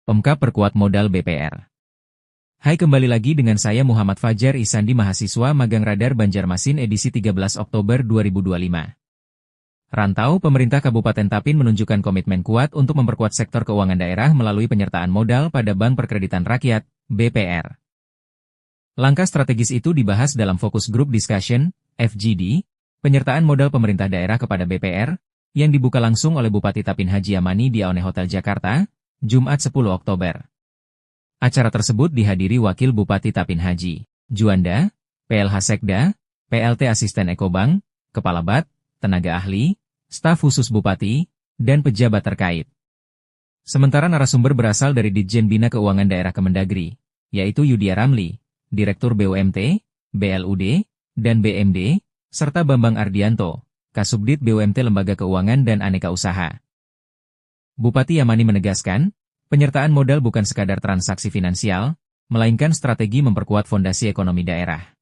Pemkab perkuat modal BPR. Hai, kembali lagi dengan saya Muhammad Fajar Isandi, mahasiswa magang Radar Banjarmasin edisi 13 Oktober 2025. Rantau pemerintah Kabupaten Tapin menunjukkan komitmen kuat untuk memperkuat sektor keuangan daerah melalui penyertaan modal pada Bank Perkreditan Rakyat, BPR. Langkah strategis itu dibahas dalam Focus Group Discussion, FGD, penyertaan modal pemerintah daerah kepada BPR, yang dibuka langsung oleh Bupati Tapin Haji Amani di Aone Hotel Jakarta, Jumat 10 Oktober. Acara tersebut dihadiri Wakil Bupati Tapin Haji Juanda, PLH Sekda, PLT Asisten Ekobank, Kepala BAT, tenaga ahli, staf khusus Bupati, dan pejabat terkait. Sementara narasumber berasal dari Ditjen Bina Keuangan Daerah Kemendagri, yaitu Yudia Ramli, Direktur BUMT, BLUD, dan BMD, serta Bambang Ardianto, Kasubdit BUMT Lembaga Keuangan dan Aneka Usaha. Bupati Amani menegaskan, penyertaan modal bukan sekadar transaksi finansial, melainkan strategi memperkuat fondasi ekonomi daerah.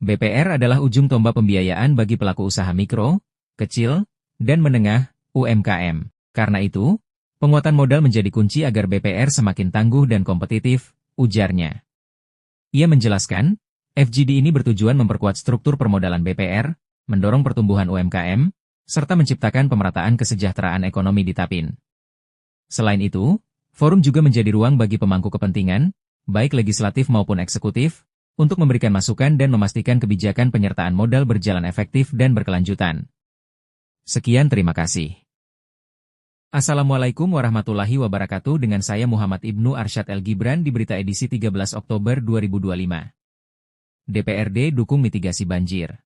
BPR adalah ujung tombak pembiayaan bagi pelaku usaha mikro, kecil, dan menengah, UMKM. Karena itu, penguatan modal menjadi kunci agar BPR semakin tangguh dan kompetitif, ujarnya. Ia menjelaskan, FGD ini bertujuan memperkuat struktur permodalan BPR, mendorong pertumbuhan UMKM, serta menciptakan pemerataan kesejahteraan ekonomi di Tapin. Selain itu, forum juga menjadi ruang bagi pemangku kepentingan, baik legislatif maupun eksekutif, untuk memberikan masukan dan memastikan kebijakan penyertaan modal berjalan efektif dan berkelanjutan. Sekian, terima kasih. Assalamualaikum warahmatullahi wabarakatuh, dengan saya Muhammad Ibnu Arsyad El Gibran di Berita edisi 13 Oktober 2025. DPRD dukung mitigasi banjir.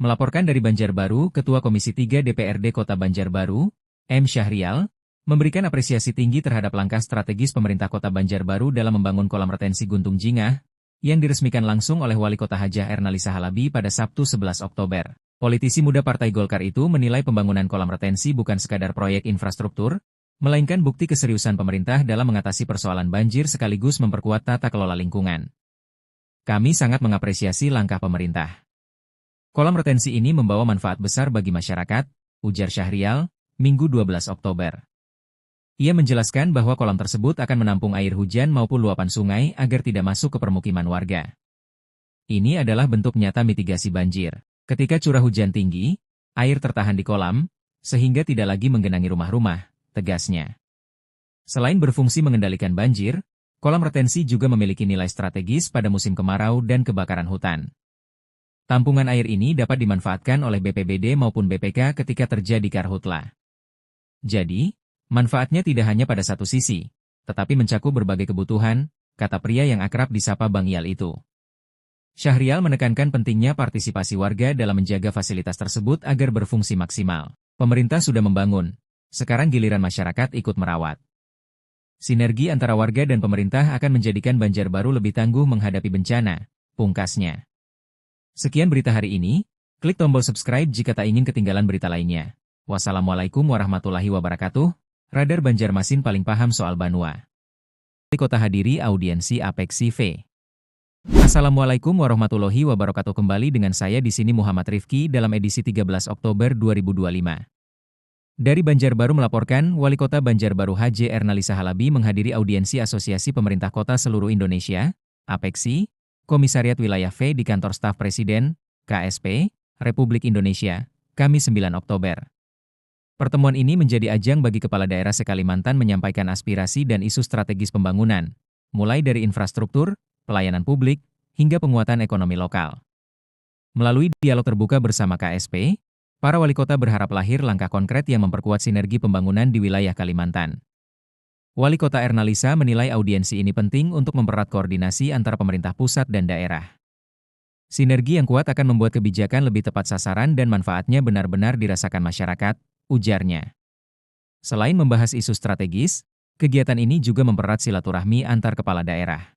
Melaporkan dari Banjarbaru, Ketua Komisi 3 DPRD Kota Banjarbaru, M. Syahrial, memberikan apresiasi tinggi terhadap langkah strategis pemerintah Kota Banjarbaru dalam membangun kolam retensi Guntung Jingah, yang diresmikan langsung oleh Wali Kota Hajah Ernalisa Halabi pada Sabtu 11 Oktober. Politisi muda Partai Golkar itu menilai pembangunan kolam retensi bukan sekadar proyek infrastruktur, melainkan bukti keseriusan pemerintah dalam mengatasi persoalan banjir sekaligus memperkuat tata kelola lingkungan. Kami sangat mengapresiasi langkah pemerintah. Kolam retensi ini membawa manfaat besar bagi masyarakat, ujar Syahrial, Minggu 12 Oktober. Ia menjelaskan bahwa kolam tersebut akan menampung air hujan maupun luapan sungai agar tidak masuk ke permukiman warga. Ini adalah bentuk nyata mitigasi banjir. Ketika curah hujan tinggi, air tertahan di kolam, sehingga tidak lagi menggenangi rumah-rumah, tegasnya. Selain berfungsi mengendalikan banjir, kolam retensi juga memiliki nilai strategis pada musim kemarau dan kebakaran hutan. Tampungan air ini dapat dimanfaatkan oleh BPBD maupun BPK ketika terjadi karhutla. Jadi, manfaatnya tidak hanya pada satu sisi, tetapi mencakup berbagai kebutuhan, kata pria yang akrab disapa Bang Ial itu. Syahrial menekankan pentingnya partisipasi warga dalam menjaga fasilitas tersebut agar berfungsi maksimal. Pemerintah sudah membangun, sekarang giliran masyarakat ikut merawat. Sinergi antara warga dan pemerintah akan menjadikan Banjarbaru lebih tangguh menghadapi bencana, pungkasnya. Sekian berita hari ini, klik tombol subscribe jika tak ingin ketinggalan berita lainnya. Wassalamualaikum warahmatullahi wabarakatuh, Radar Banjarmasin paling paham soal Banua. Kota hadiri audiensi Apeksi V. Assalamualaikum warahmatullahi wabarakatuh, kembali dengan saya di sini Muhammad Rifki dalam edisi 13 Oktober 2025. Dari Banjarbaru melaporkan, Wali Kota Banjarbaru Hj Ernalisa Halabi menghadiri audiensi Asosiasi Pemerintah Kota Seluruh Indonesia, Apeksi, Komisariat Wilayah V di Kantor Staf Presiden, KSP, Republik Indonesia, Kamis 9 Oktober. Pertemuan ini menjadi ajang bagi kepala daerah se-Kalimantan menyampaikan aspirasi dan isu strategis pembangunan, mulai dari infrastruktur, pelayanan publik, hingga penguatan ekonomi lokal. Melalui dialog terbuka bersama KSP, para wali kota berharap lahir langkah konkret yang memperkuat sinergi pembangunan di wilayah Kalimantan. Wali Kota Ernalisa menilai audiensi ini penting untuk mempererat koordinasi antara pemerintah pusat dan daerah. Sinergi yang kuat akan membuat kebijakan lebih tepat sasaran dan manfaatnya benar-benar dirasakan masyarakat, ujarnya. Selain membahas isu strategis, kegiatan ini juga mempererat silaturahmi antar kepala daerah.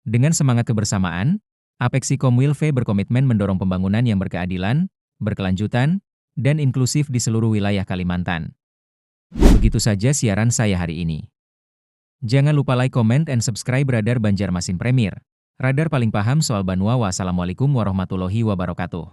Dengan semangat kebersamaan, Apeksi Komwil V berkomitmen mendorong pembangunan yang berkeadilan, berkelanjutan, dan inklusif di seluruh wilayah Kalimantan. Begitu saja siaran saya hari ini. Jangan lupa like, comment, and subscribe Radar Banjarmasin Premier. Radar paling paham soal Banua. Wassalamualaikum warahmatullahi wabarakatuh.